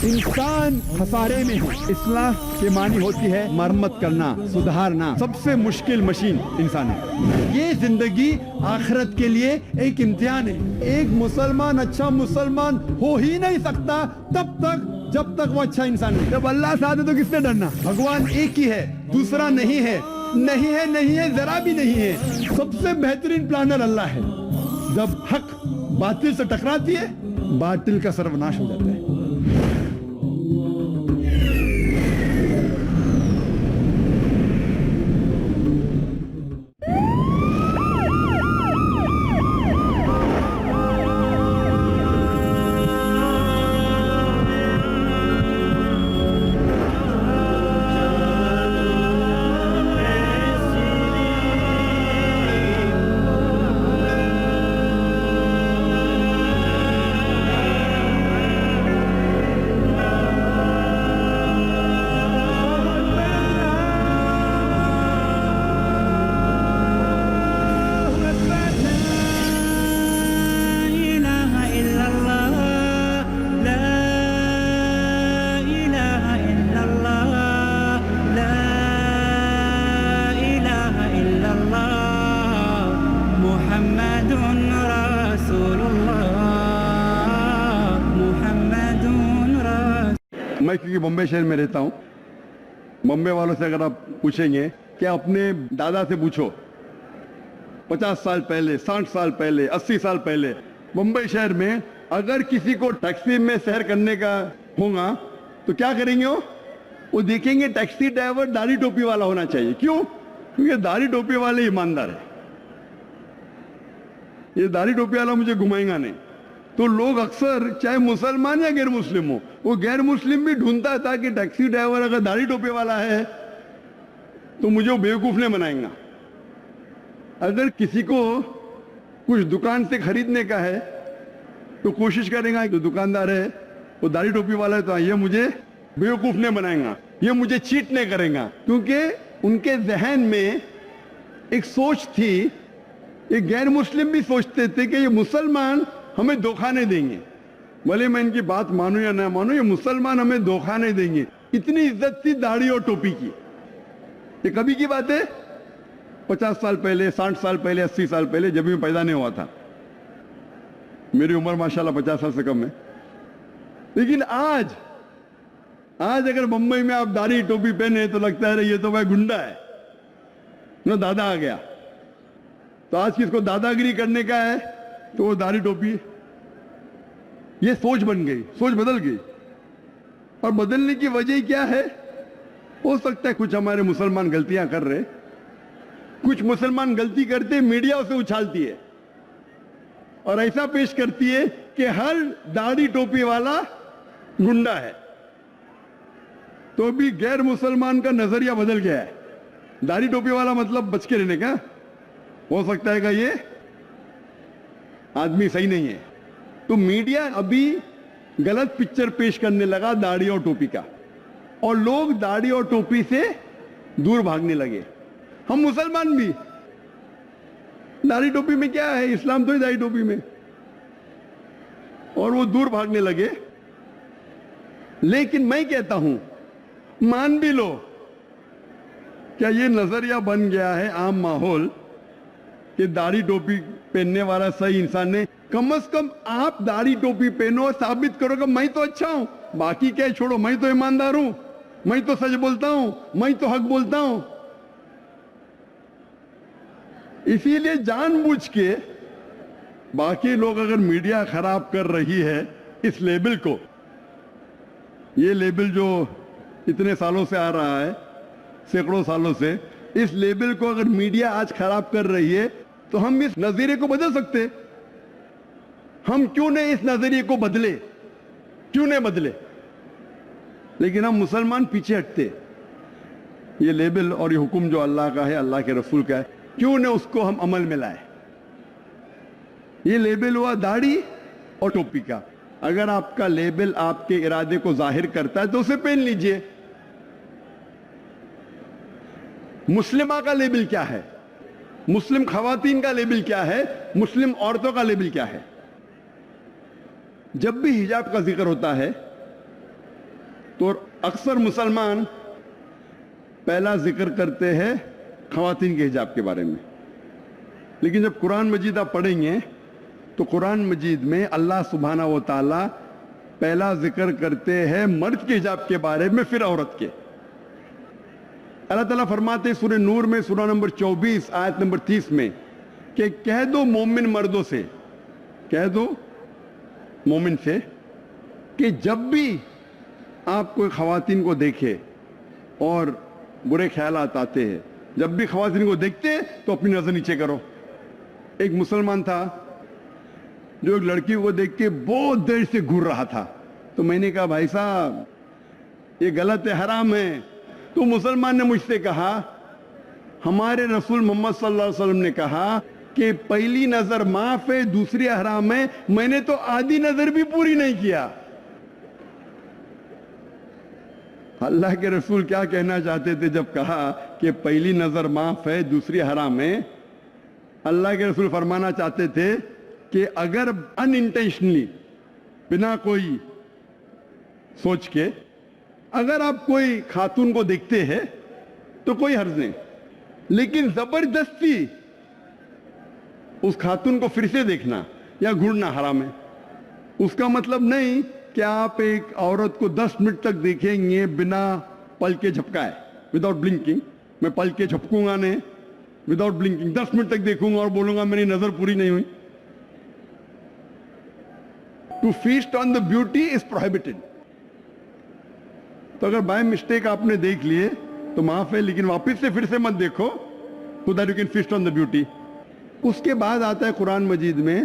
इंसान खसारे में है। इस्लाह के मानी होती है मरम्मत करना, सुधारना। सबसे मुश्किल मशीन इंसान है। ये जिंदगी आखिरत के लिए एक इम्तिहान है। एक मुसलमान अच्छा मुसलमान हो ही नहीं सकता तब तक जब तक वो अच्छा इंसान नहीं। जब अल्लाह साथ है तो किससे डरना? भगवान एक ही है, दूसरा नहीं है, नहीं है, नहीं है, जरा भी नहीं है। सबसे बेहतरीन प्लानर अल्लाह है। जब हक बातिल से टकराती है, बातिल का सर्वनाश हो जाता है। मैं क्योंकि बम्बई शहर में रहता हूँ, बम्बई वालों से अगर आप पूछेंगे कि अपने दादा से पूछो 50 साल पहले, 60 साल पहले, 80 साल पहले बम्बई शहर में अगर किसी को टैक्सी में सैर करने का होगा तो क्या करेंगे? वो देखेंगे टैक्सी ड्राइवर दाढ़ी टोपी वाला होना चाहिए। क्यों? क्योंकि दाढ़ी टोपी वाले ईमानदार है। ये दाढ़ी टोपी वाला मुझे घुमाएगा नहीं। तो लोग अक्सर चाहे मुसलमान या गैर मुस्लिम हो, वो गैर मुस्लिम भी ढूंढता था कि टैक्सी ड्राइवर अगर दाढ़ी टोपी वाला है तो मुझे वो बेवकूफ नहीं बनाएगा। अगर किसी को कुछ दुकान से खरीदने का है तो कोशिश करेगा कि दुकानदार है वो दाढ़ी टोपी वाला है तो ये मुझे बेवकूफ नहीं बनाएगा, ये मुझे चीट नहीं करेगा। क्योंकि उनके जहन में एक सोच थी, ये गैर मुस्लिम भी सोचते थे कि ये मुसलमान हमें धोखा नहीं देंगे। भले मैं इनकी बात मानूं या ना मानूं, ये मुसलमान हमें धोखा नहीं देंगे। इतनी इज्जत थी दाढ़ी और टोपी की। ये कभी की बात है? 50 साल पहले, 60 साल पहले, 80 साल पहले, जब मैं पैदा नहीं हुआ था। मेरी उम्र माशाल्लाह 50 साल से कम है। लेकिन आज अगर मुंबई में आप दाढ़ी टोपी पहने तो लगता है ये तो भाई गुंडा है ना, दादा आ गया। तो आज किसको दादागिरी करने का है तो वो दाढ़ी टोपी। ये सोच बन गई, सोच बदल गई। और बदलने की वजह क्या है? हो सकता है कुछ हमारे मुसलमान गलतियां कर रहे, कुछ मुसलमान गलती करते मीडिया उसे उछालती है और ऐसा पेश करती है कि हर दाढ़ी टोपी वाला गुंडा है। तो भी गैर मुसलमान का नजरिया बदल गया है। दाढ़ी टोपी वाला मतलब बच के रहने का। हो सकता है कि ये आदमी सही नहीं है। तो मीडिया अभी गलत पिक्चर पेश करने लगा दाढ़ी और टोपी का, और लोग दाढ़ी और टोपी से दूर भागने लगे। हम मुसलमान भी दाढ़ी टोपी में क्या है, इस्लाम तो ही दाढ़ी टोपी में, और वो दूर भागने लगे। लेकिन मैं कहता हूं, मान भी लो क्या ये नजरिया बन गया है आम माहौल कि दाढ़ी टोपी पहनने वाला सही इंसान है। कम से कम आप दाढ़ी टोपी पहनो, साबित करो कि मैं तो अच्छा हूं, बाकी क्या छोड़ो, मैं तो ईमानदार हूं, मैं तो सच बोलता हूं, मैं तो हक बोलता हूं। इसीलिए जानबूझ के बाकी लोग, अगर मीडिया खराब कर रही है इस लेबल को, ये लेबल जो इतने सालों से आ रहा है, सैकड़ों सालों से, इस लेबल को अगर मीडिया आज खराब कर रही है तो हम इस नजरिए को बदल सकते। हम क्यों नहीं इस नजरिए को बदले? क्यों नहीं बदले? लेकिन हम मुसलमान पीछे हटते। ये लेबल और ये हुक्म जो अल्लाह का है, अल्लाह के रसूल का है, क्यों नहीं उसको हम अमल में लाए? ये लेबल हुआ दाढ़ी और टोपी का। अगर आपका लेबल आपके इरादे को जाहिर करता है तो उसे पहन लीजिए। मुस्लिमा का लेबल क्या है? मुस्लिम खवातीन का लेबल क्या है? मुस्लिम औरतों का लेबल क्या है? जब भी हिजाब का जिक्र होता है تو اکثر مسلمان پہلا ذکر کرتے ہیں خواتین کے حجاب کے بارے میں، لیکن جب قرآن مجید آپ پڑھیں گے تو قرآن مجید میں اللہ سبحانہ و تعالی پہلا ذکر کرتے ہیں مرد کے حجاب کے بارے میں، پھر عورت کے۔ اللہ تعالیٰ فرماتے ہیں سورہ نور میں سورہ نمبر 24 آیت نمبر 30 میں کہ کہہ دو مومن مردوں سے، کہہ دو مومن سے کہ جب بھی آپ کوئی خواتین کو دیکھے اور برے خیالات آتے ہیں، جب بھی خواتین کو دیکھتے تو اپنی نظر نیچے کرو۔ ایک مسلمان تھا جو ایک لڑکی کو دیکھ کے بہت دیر سے گھور رہا تھا، تو میں نے کہا بھائی صاحب یہ غلط ہے، حرام ہے۔ تو مسلمان نے مجھ سے کہا ہمارے رسول محمد صلی اللہ علیہ وسلم نے کہا کہ پہلی نظر معاف ہے، دوسری حرام ہے، میں نے تو آدھی نظر بھی پوری نہیں کیا۔ اللہ کے رسول کیا کہنا چاہتے تھے جب کہا کہ پہلی نظر معاف ہے دوسری حرام ہے؟ اللہ کے رسول فرمانا چاہتے تھے کہ اگر ان انٹینشنلی، بنا کوئی سوچ کے اگر آپ کوئی خاتون کو دیکھتے ہیں تو کوئی حرج نہیں، لیکن زبردستی اس خاتون کو پھر سے دیکھنا یا گھورنا حرام ہے۔ اس کا مطلب نہیں کہ آپ ایک عورت کو 10 منٹ تک دیکھیں گے بنا پل کے جھپکائے، وداؤٹ بلنکنگ۔ میں پل کے جھپکوں گا نہیں، وداؤٹ بلنکنگ 10 منٹ تک دیکھوں گا اور بولوں گا میری نظر پوری نہیں ہوئی۔ To feast on the beauty is prohibited. تو اگر بائی مسٹیک آپ نے دیکھ لیے تو معاف ہے، لیکن واپس سے پھر سے مت دیکھو so that you can feast on the beauty۔ اس کے بعد آتا ہے قرآن مجید میں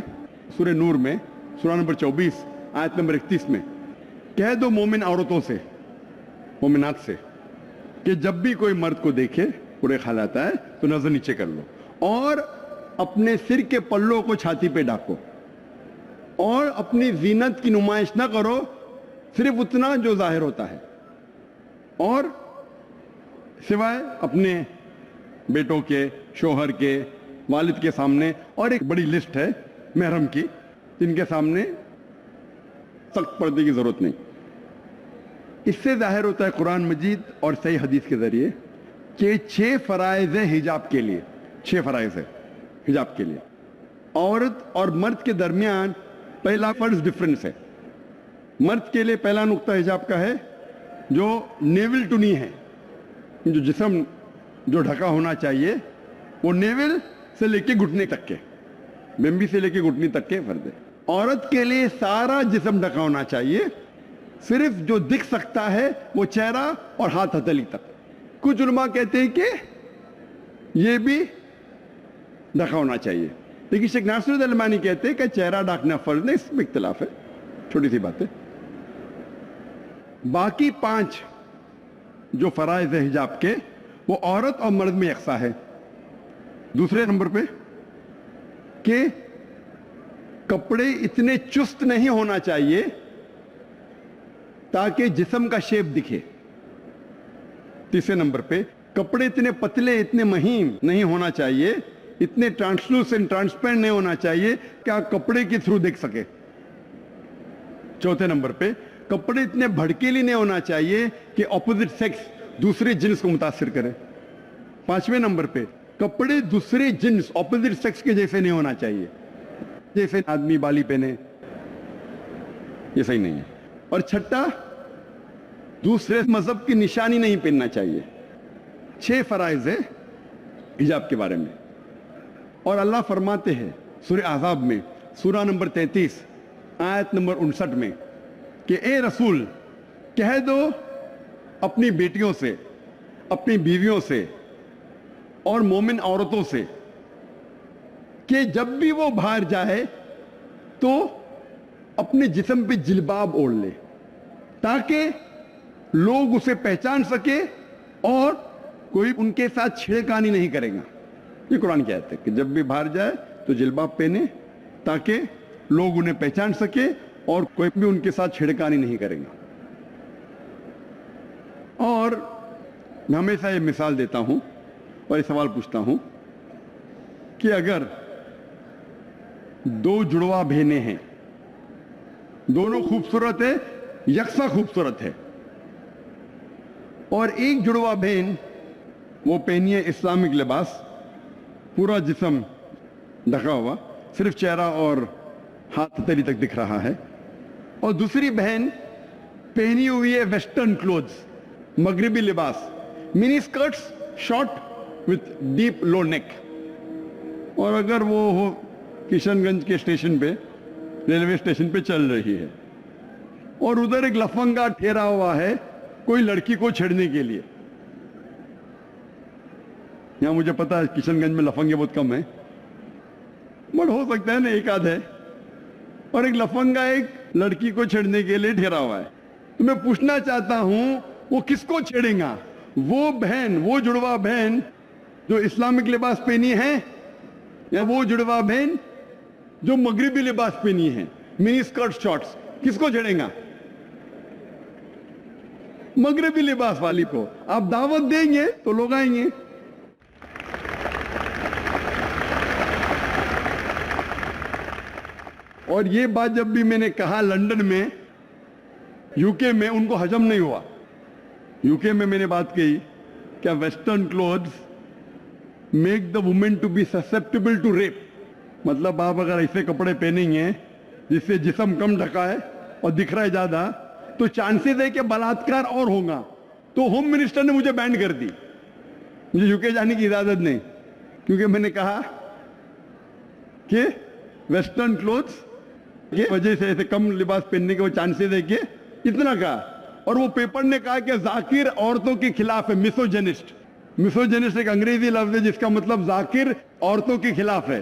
سورہ نور میں سورہ نمبر 24 آیت نمبر 31 میں کہہ دو مومن عورتوں سے، مومنات سے کہ جب بھی کوئی مرد کو دیکھے برے خیال آتا ہے تو نظر نیچے کر لو، اور اپنے سر کے پلوں کو چھاتی پہ ڈھانپو، اور اپنی زینت کی نمائش نہ کرو، صرف اتنا جو ظاہر ہوتا ہے، اور سوائے اپنے بیٹوں کے، شوہر کے، والد کے سامنے، اور ایک بڑی لسٹ ہے محرم کی جن کے سامنے سخت پردے کی ضرورت نہیں۔ اس سے ظاہر ہوتا ہے قرآن مجید اور صحیح حدیث کے ذریعے کہ 6 فرائض ہیں حجاب کے لیے، 6 فرائض ہے حجاب کے لیے۔ عورت اور مرد کے درمیان پہلا فرض ڈفرنس ہے۔ مرد کے لیے پہلا نقطہ حجاب کا ہے جو نیول ٹو نی ہے، جو جسم جو ڈھکا ہونا چاہیے وہ نیول سے لے کے گھٹنے تک کے، بمبی سے لے کے گھٹنی تک کے فرض ہے۔ عورت کے لیے سارا جسم ڈھکا ہونا چاہیے، صرف جو دکھ سکتا ہے وہ چہرہ اور ہاتھ ہتھیلی تک۔ کچھ علماء کہتے ہیں کہ یہ بھی ڈھکا ہونا چاہیے، لیکن شیخ ناصر الدین الالبانی کہتے ہیں کہ چہرہ ڈھانپنا فرض نہیں، اس میں اختلاف ہے، چھوٹی سی بات ہے۔ باقی 5 جو فرائض ہے حجاب کے وہ عورت اور مرد میں یکساں ہے۔ دوسرے نمبر پہ کہ کپڑے اتنے چست نہیں ہونا چاہیے تاکہ جسم کا شیپ دکھے۔ تیسرے نمبر پہ کپڑے اتنے پتلے، اتنے مہین نہیں ہونا چاہیے، اتنے ٹرانسلوسنٹ، ٹرانسپیرنٹ نہیں ہونا چاہیے کہ آپ کپڑے کے تھرو دیکھ سکے۔ چوتھے نمبر پہ کپڑے اتنے بھڑکیلی نہیں ہونا چاہیے کہ اپوزٹ سیکس دوسرے جنس کو متاثر کرے۔ 5ویں نمبر پہ کپڑے دوسرے جنس اپوزٹ سیکس کے جیسے نہیں ہونا چاہیے، جیسے آدمی بالی پہنے، یہ صحیح نہیں ہے۔ اور چھٹا، دوسرے مذہب کی نشانی نہیں پہننا چاہیے۔ 6 فرائض ہے حجاب کے بارے میں، اور اللہ فرماتے ہیں سورہ احزاب میں سورہ نمبر 33 آیت نمبر 59 میں کہ اے رسول کہہ دو اپنی بیٹیوں سے، اپنی بیویوں سے اور مومن عورتوں سے کہ جب بھی وہ باہر جائے تو اپنے جسم پہ جلباب اوڑھ لے تاکہ لوگ اسے پہچان سکے اور کوئی ان کے ساتھ چھیڑخانی نہیں کرے گا۔ یہ قرآن کی آیت ہے کہ جب بھی باہر جائے تو جلباب پہنے تاکہ لوگ انہیں پہچان سکے اور کوئی بھی ان کے ساتھ چھیڑخانی نہیں کرے گا۔ اور میں ہمیشہ یہ مثال دیتا ہوں اور یہ سوال پوچھتا ہوں کہ اگر 2 جڑواں بہنیں ہیں، دونوں خوبصورت ہے، یکساں خوبصورت ہے، اور ایک جڑوا بہن وہ پہنی ہے اسلامک لباس, پورا جسم ڈھکا ہوا, صرف چہرہ اور ہاتھ تلی تک دکھ رہا ہے, اور دوسری بہن پہنی ہوئی ہے ویسٹرن کلوتھز, مغربی لباس, منی اسکرٹس شارٹ وتھ ڈیپ لو نیک. اور اگر وہ ہو کشن گنج کے اسٹیشن پہ, ریلوے اسٹیشن پہ چل رہی ہے, اور ادھر ایک لفنگا ٹھہرا ہوا ہے کوئی لڑکی کو چھیڑنے کے لیے. یہاں مجھے پتا ہے کشن گنج میں لفنگے بہت کم ہیں, بٹ ہو سکتا ہے نا ایک آدھ ہے, اور ایک لفنگا ایک لڑکی کو چھیڑنے کے لیے ٹھہرا ہوا ہے. تو میں پوچھنا چاہتا ہوں وہ کس کو چھیڑے گا؟ وہ بہن, وہ جڑوا بہن جو اسلامک لباس پہنی ہے, یا وہ جڑوا بہن جو مغربی لباس پہنی ہے, منی اسکرٹ شارٹس؟ کس کو چھیڑے گا؟ مغربی لباس والی کو. آپ دعوت دیں گے تو لوگ آئیں گے. اور یہ بات جب بھی میں نے کہا لنڈن میں, یو کے میں, ان کو ہضم نہیں ہوا. یو کے میں نے بات کہی کہ western clothes make the woman to be susceptible to rape. مطلب آپ اگر ایسے کپڑے پہنیں گے جس سے جسم کم ڈھکا ہے اور دکھ رہا ہے زیادہ, تو چانسز ہے کہ بلاತ್ಕಾರ اور ہوگا. تو ہوم منسٹر نے مجھے بین کر دی, مجھے یو کے جانے کی اجازت نہیں, کیونکہ میں نے کہا کہ ویسٹرن کلوتھز کی وجہ سے ایسے کم لباس پہننے کے وہ چانسز ہے کہ اتنا کہا. اور وہ پیپر نے کہا کہ ذاکر عورتوں کے خلاف ہے, میسوجینسٹ. میسوجینسٹ ایک انگریزی لفظ ہے جس کا مطلب ذاکر عورتوں کے خلاف ہے.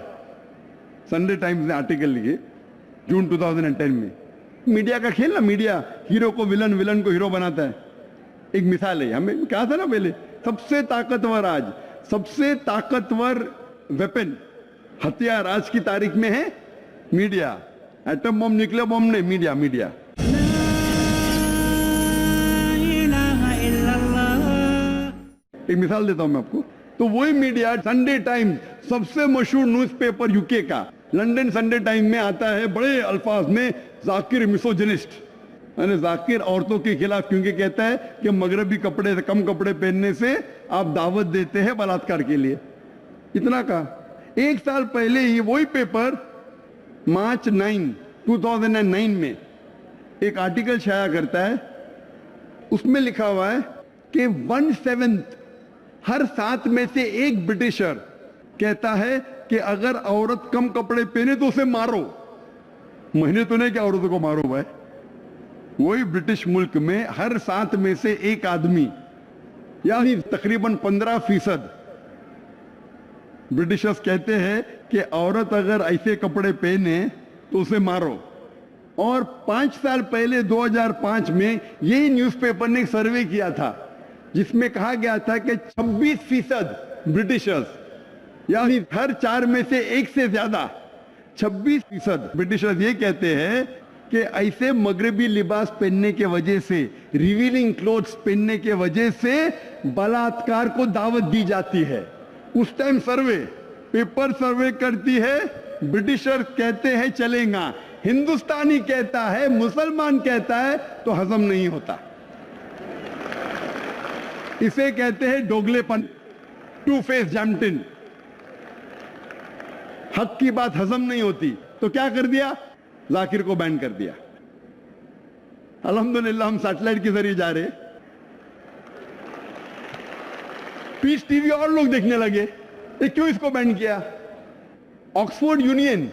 سنڈے ٹائمز نے آرٹیکل لکھے جون 2010 میں. میڈیا کا کھیل نا, میڈیا ہیرو کو ولن, ولن کو ہیرو بناتا ہے. ایک مثال ہے, ہمیں کہا تھا نا پہلے, سب سے طاقتور آج, سب سے طاقتور ویپن, ہتھیار آج کی تاریخ میں ہے media. Atom bomb, nuclear bomb نہیں, میڈیا. میڈیا ایک مثال دیتا ہوں میں آپ کو. تو وہی میڈیا, سنڈے ٹائمز سب سے مشہور نیوز پیپر یو کے کا, لنڈن سنڈے ٹائم میں آتا ہے بڑے الفاظ میں ذاکر میسوجینسٹ, یعنی ذاکر عورتوں کے خلاف, کیونکہ کہتا ہے کہ مغربی کپڑے سے, کم کپڑے پہننے سے آپ دعوت دیتے ہیں بلاತ್ಕಾರ کے لیے. اتنا کہا. ایک سال پہلے ہی وہی پیپر مارچ 9, 2009 میں ایک آرٹیکل شائع کرتا ہے. اس میں لکھا ہوا ہے کہ 1/7 ہر 7 میں سے ایک برٹشر کہتا ہے کہ اگر عورت کم کپڑے پہنے تو اسے مارو. میں نے تو نہیں کہ عورتوں کو مارو بھائی. وہی برٹش ملک میں ہر 7 میں سے ایک آدمی, یعنی تقریباً 15% برٹشرز کہتے ہیں کہ عورت اگر ایسے کپڑے پہنے تو اسے مارو. اور 5 سال پہلے 2005 میں یہی نیوز پیپر نے ایک سروے کیا تھا جس میں کہا گیا تھا کہ 26% برٹشرز, یعنی ہر 4 میں سے ایک سے زیادہ 26% برٹشرز یہ کہتے ہیں کہ ایسے مغربی لباس پہننے کے وجہ سے, ریویلنگ کلوتھز پہننے کے وجہ سے بلاತ್કાર کو دعوت دی جاتی ہے. اس ٹائم سروے, پیپر سروے کرتی ہے, برٹشر کہتے ہیں چلیں گا, ہندوستانی کہتا ہے, مسلمان کہتا ہے, تو ہضم نہیں ہوتا. اسے کہتے ہیں ڈوگلے پن, ٹو فیس جیمٹن. حق کی بات ہضم نہیں ہوتی تو کیا کر دیا, ذاکر کو بین کر دیا. الحمدللہ ہم سیٹلائٹ کے ذریعے جا رہے, پیس ٹی وی اور لوگ دیکھنے لگے. کیوں اس کو بین کیا؟ آکسفورڈ یونین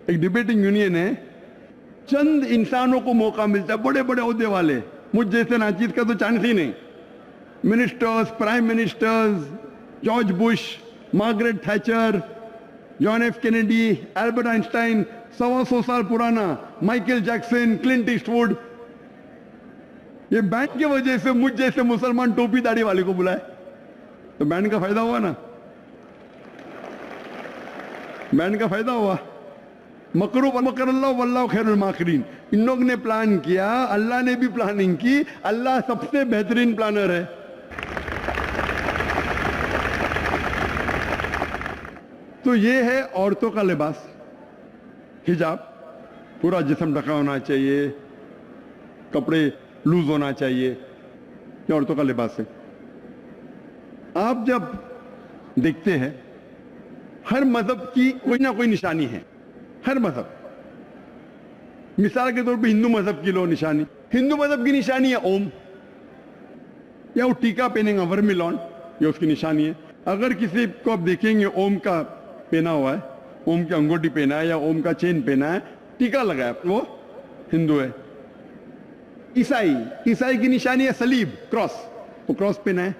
ایک ڈیبیٹنگ یونین ہے, چند انسانوں کو موقع ملتا ہے, بڑے بڑے عہدے والے, مجھ جیسے ناچیز کا تو چانس ہی نہیں. Ministers, prime ministers, George Bush, Margaret Thatcher, John F Kennedy, Albert Einstein, 125 سال پرانا Michael Jackson, Clint Eastwood. یہ بین کی وجہ سے مجھ جیسے مسلمان ٹوپی داڑھی والے کو بلائے, تو بین کا فائدہ ہوا نا, بین کا فائدہ ہوا. مکروا مکر اللہ واللہ خیر الماکرین. ان لوگ نے پلان کیا, اللہ نے بھی پلاننگ کی, اللہ سب سے بہترین پلانر ہے. تو یہ ہے عورتوں کا لباس, حجاب, پورا جسم ڈھکا ہونا چاہیے, کپڑے لوز ہونا چاہیے. ये औरतों का लिबास है। आप जब देखते हैं हर मजहब की कोई ना कोई निशानी है, हर मजहब, मिसाल के तौर पे हिंदू मजहब की लो निशानी, हिंदू मजहब की निशानी है ओम, या वो टीका पहनेगा वर्मिलॉन, ये उसकी निशानी है। अगर किसी को आप देखेंगे ओम का पहना हुआ है, ओम की अंगूठी पहना है या ओम का चेन पहना है, टीका लगाया, वो हिंदू है। ईसाई की निशानी है सलीब, क्रॉस, वो क्रॉस पहना है,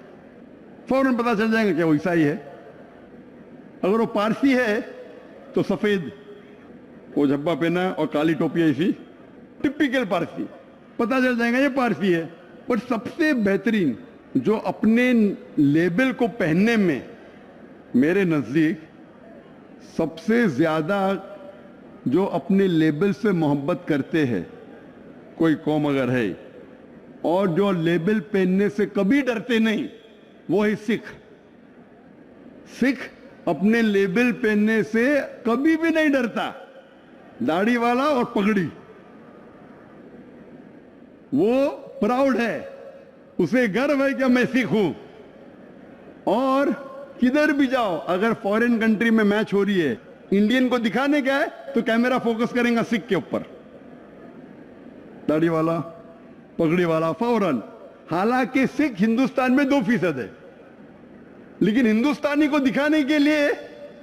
फौरन पता चल जाएगा क्या वो ईसाई है। अगर वो पारसी है तो सफेद वो झब्बा पहना है और काली टोपी ऐसी, टिपिकल पारसी, पता चल जाएगा ये पारसी है। पर सबसे बेहतरीन जो अपने लेबल को पहनने में मेरे नजदीक सबसे ज्यादा जो अपने लेबल से मोहब्बत करते हैं, कोई कौम अगर है, और जो लेबल पहनने से कभी डरते नहीं, वो है सिख। सिख अपने लेबल पहनने से कभी भी नहीं डरता, दाढ़ी वाला और पगड़ी, वो प्राउड है, उसे गर्व है कि मैं सिख हूं। और किधर भी जाओ, अगर फॉरेन कंट्री में मैच हो रही है, इंडियन को दिखाने क्या है तो कैमरा फोकस करेगा सिख के ऊपर, दाढ़ी वाला, पगड़ी वाला, फौरन। हालांकि सिख हिंदुस्तान में 2% है, लेकिन हिंदुस्तानी को दिखाने के लिए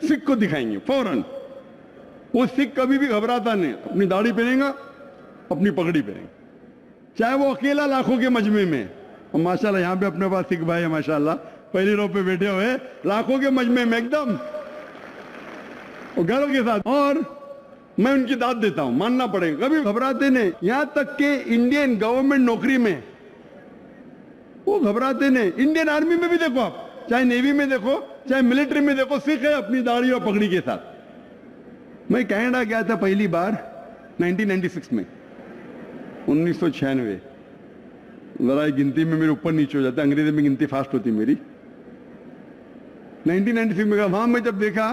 सिख को दिखाएंगे फौरन। वो सिख कभी भी घबराता नहीं, अपनी दाढ़ी पहनेगा, अपनी पगड़ी पहनेगा, चाहे वो अकेला लाखों के मजमे में। और माशाल्लाह यहाँ पे अपने पास सिख भाई है, माशाल्लाह पहली रो पे बैठे हुए, लाखों के मजमे में एकदम और गर्व के साथ, और मैं उनकी दाद देता हूं, मानना पड़ेगा, कभी घबराते नहीं। यहां तक कि इंडियन गवर्नमेंट नौकरी में वो घबराते नहीं। इंडियन आर्मी में भी देखो आप, चाहे नेवी में देखो, चाहे मिलिट्री में देखो, सिख है अपनी दाढ़ी और पगड़ी के साथ। मैं कनाडा गया था पहली बार 1996 में, 1996, जरा गिनती में मेरे ऊपर नीचे हो जाता है, अंग्रेजी में गिनती फास्ट होती मेरी। 1996 में गया, वहां मैं जब देखा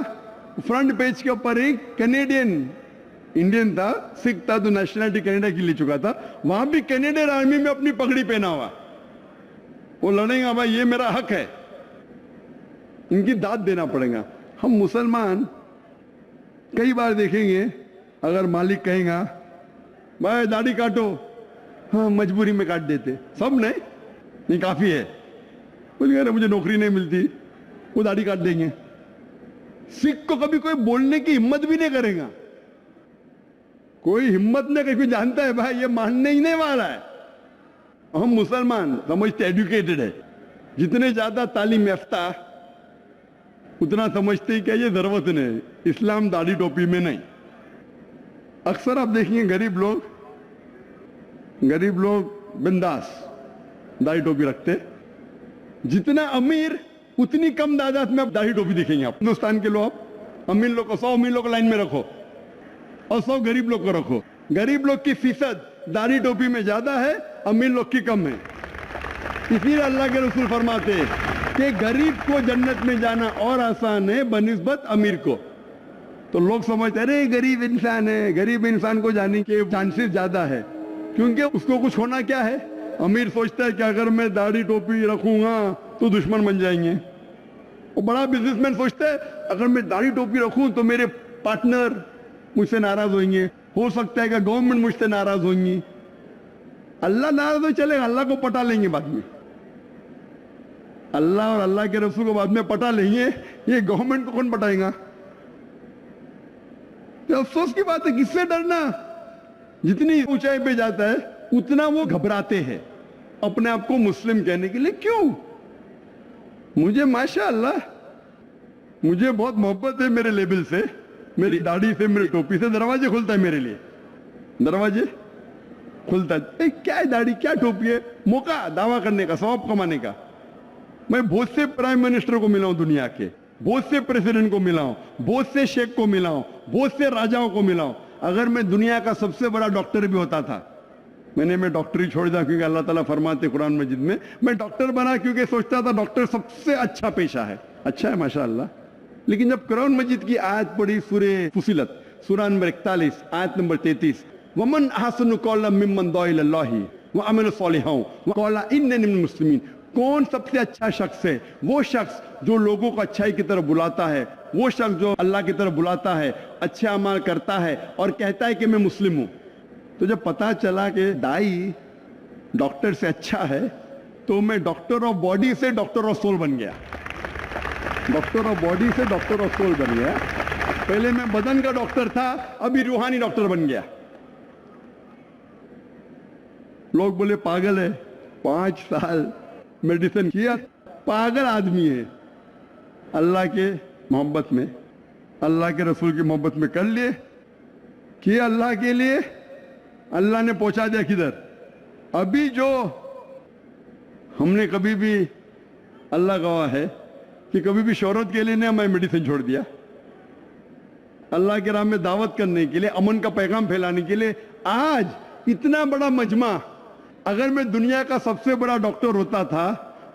फ्रंट पेज के ऊपर एक कैनेडियन, इंडियन था, सिख था, तो नेशनलिटी कनाडा की ले चुका था, वहां भी कैनेडियन आर्मी में अपनी पगड़ी पहना हुआ, वो लड़ेगा भाई, ये मेरा हक है, इनकी दाद देना पड़ेगा। हम मुसलमान कई बार देखेंगे, अगर मालिक कहेगा भाई दाढ़ी काटो, हाँ मजबूरी में काट देते, सब नहीं काफी है, बोलिए मुझे नौकरी नहीं मिलती, वो दाढ़ी काट देंगे। सिख को कभी कोई बोलने की हिम्मत भी नहीं करेगा, कोई हिम्मत नहीं करेगा, जानता है भाई ये मानने ही नहीं वाला है। हम मुसलमान समझते एजुकेटेड है, जितने ज्यादा तालीम याफ्ता उतना समझते ही क्या ये जरूरत नहीं, इस्लाम दाढ़ी टोपी में नहीं। अक्सर आप देखेंगे गरीब लोग बिंदास दाढ़ी टोपी रखते, जितना अमीर उतनी कम तादाद में आप दाढ़ी टोपी दिखेंगे। आप हिंदुस्तान के लोग, अमीर लोग को 100 अमीर लोग को लाइन में रखो और 100 गरीब लोग को रखो, गरीब लोग की फीसद दाढ़ी टोपी में ज्यादा है, अमीर लोग की कम है। इसीलिए अल्लाह के रसूल फरमाते हैं कि गरीब को जन्नत में जाना और आसान है बनिस्बत अमीर को। तो लोग समझते अरे गरीब इंसान है, गरीब इंसान को जाने के चांसेस ज्यादा है, क्योंकि उसको कुछ होना क्या है। अमीर सोचता है कि अगर मैं दाढ़ी टोपी रखूंगा तो दुश्मन बन जाएंगे। वो बड़ा बिजनेसमैन सोचता है अगर मैं दाढ़ी टोपी रखूं तो मेरे पार्टनर मुझसे नाराज होंगे, हो सकता है कि गवर्नमेंट मुझसे नाराज होंगी। अल्लाह नाराज हो चलेगा, अल्लाह को पटा लेंगे बाद में, अल्लाह और अल्लाह के रसूल को बाद में पटा लेंगे, ये गवर्नमेंट को कौन पटाएगा। तो अफसोस की बात है, किससे डरना। जितनी ऊंचाई पे जाता है उतना वो घबराते हैं अपने आप को मुस्लिम कहने के लिए। क्यों? मुझे माशाअल्लाह मुझे बहुत मोहब्बत है मेरे लेबल से, मेरी दाढ़ी से, मेरी टोपी से। दरवाजे खुलता है मेरे लिए, दरवाजे खुलता है। क्या है दाढ़ी, क्या टोपी है, मौका दावा करने का, सवाब कमाने का। मैं बहुत से प्राइम मिनिस्टर को मिला हूं दुनिया के, बहुत से प्रेसिडेंट को मिला हूं, बहुत से शेख को मिला हूं, बहुत से राजाओं को मिला हूं। अगर मैं दुनिया का सबसे बड़ा डॉक्टर भी होता था, मैं डॉक्टरी छोड़ दिया क्योंकि अल्लाह ताला फरमाते कुरान मजीद में, मैं डॉक्टर बना क्योंकि सोचता था डॉक्टर सबसे अच्छा पेशा है। अच्छा है माशाअल्लाह, लेकिन जब कुरान मजीद की आयत पढ़ी, सूरे फुसिलत, सूरा नंबर 41 आयत नंबर 33, वमन अहसनु कौलन मिम्मन दुआ इलल्लाहि वअमिल सालिहां वक़ाला इन्ननी मिनल मुस्लिमीन। कौन सबसे अच्छा शख्स है? वो शख्स जो लोगों को अच्छाई की तरफ बुलाता है, वो शख्स जो अल्लाह की तरफ बुलाता है, अच्छे अमाल करता है और कहता है कि मैं मुस्लिम हूं। तो जब पता चला कि दाई डॉक्टर से अच्छा है, तो मैं डॉक्टर ऑफ बॉडी से डॉक्टर ऑफ सोल बन गया। डॉक्टर ऑफ बॉडी से डॉक्टर ऑफ सोल बन गया। पहले मैं बदन का डॉक्टर था, अभी रूहानी डॉक्टर बन गया। लोग बोले पागल है, 5 साल मेडिसिन किया, पागल आदमी है। अल्लाह के मोहब्बत में, अल्लाह के रसूल की मोहब्बत में कर लिए, किया अल्लाह के लिए, अल्लाह ने पहुंचा दिया किधर। अभी जो हमने कभी भी, अल्लाह गवाह है कि कभी भी शोहरत के लिए नहीं मैं मेडिसिन छोड़ दिया। अल्लाह के राह में दावत करने के लिए, अमन का पैगाम फैलाने के लिए। आज इतना बड़ा मजमा, अगर मैं दुनिया का सबसे बड़ा डॉक्टर होता था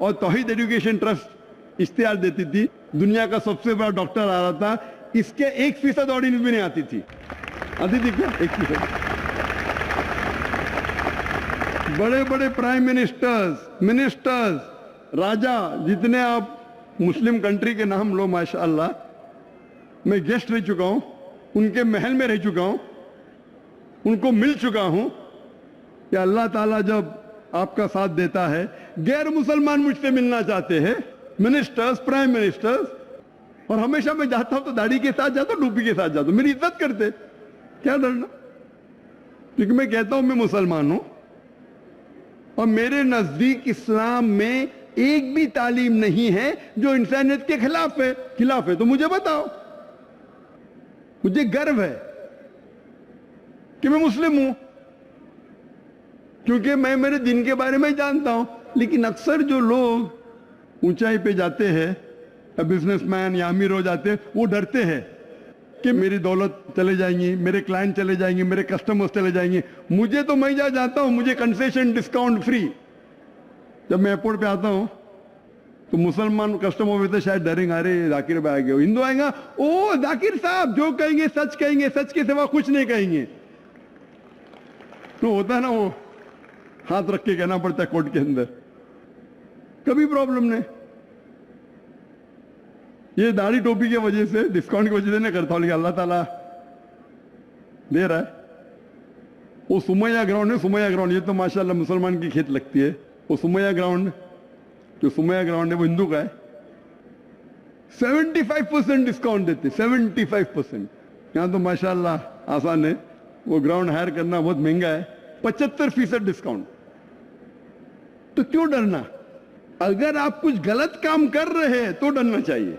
और तौहीद एजुकेशन ट्रस्ट इश्तिहार देती थी, दुनिया का सबसे बड़ा डॉक्टर आ रहा था, इसके 1% ऑडियंस भी नहीं आती थी। आती थी क्या? 1%। बड़े बड़े प्राइम मिनिस्टर्स, राजा, जितने आप मुस्लिम कंट्री के नाम लो, माशाअल्लाह, मैं गेस्ट रह चुका हूं, उनके महल में रह चुका हूं, उनको मिल चुका हूं कि अल्लाह ताला जब आपका साथ देता है, गैर मुसलमान मुझसे मिलना चाहते हैं, मिनिस्टर्स, प्राइम मिनिस्टर्स, और हमेशा मैं जाता हूं तो दाढ़ी के साथ जाता हूं, टोपी के साथ जाता हूं, मेरी इज्जत करते। क्या डरना? क्योंकि मैं कहता हूं मैं मुसलमान हूं और मेरे नजदीक इस्लाम में एक भी तालीम नहीं है जो इंसानियत के खिलाफ है। तो मुझे बताओ। मुझे गर्व है कि मैं मुस्लिम हूं, क्योंकि मैं मेरे दिन के बारे में जानता हूं। लेकिन अक्सर जो लोग ऊंचाई पे जाते हैं, या बिजनेसमैन या अमीर हो जाते हैं, वो डरते हैं कि मेरी दौलत चले जाएंगी, मेरे क्लाइंट चले जाएंगे, मेरे कस्टमर्स चले जाएंगे। मुझे तो, मैं जहाँ जाता हूं मुझे कंसेशन, डिस्काउंट फ्री। जब मैं एयरपोर्ट पे आता हूं तो मुसलमान कस्टमर होते शायद डरेंगे, अरे जाकिर भाई आ गए। हिंदू आएगा, ओ जाकिर साहब जो कहेंगे सच कहेंगे, सच के सिवा कुछ नहीं कहेंगे। तो होता है ना, वो हाथ रख के कहना पड़ता है कोर्ट के अंदर। कभी प्रॉब्लम नहीं। ये दाढ़ी टोपी की वजह से, डिस्काउंट की वजह से नहीं करता हूं, लेकिन अल्लाह ताला दे रहा है। वो सुमैया ग्राउंड है, सुमैया ग्राउंड, ये तो माशाल्लाह मुसलमान की खेत लगती है। वो सुमैया ग्राउंड, जो सुमैया ग्राउंड है वो हिंदू का है। 75% डिस्काउंट देते, 75%। यहां तो माशाल्लाह आसान है, वो ग्राउंड हायर करना बहुत महंगा है। 75% डिस्काउंट। तो क्यों डरना? अगर आप कुछ गलत काम कर रहे हैं तो डरना चाहिए।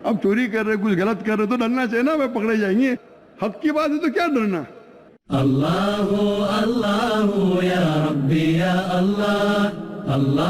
आप चोरी कर रहे, कुछ गलत कर रहे तो डरना चाहिए ना, मैं पकड़े जाएंगे। हक की बात है तो क्या डरना। अल्लाह अल्लाह या रब्बी या अल्लाह अल्लाह।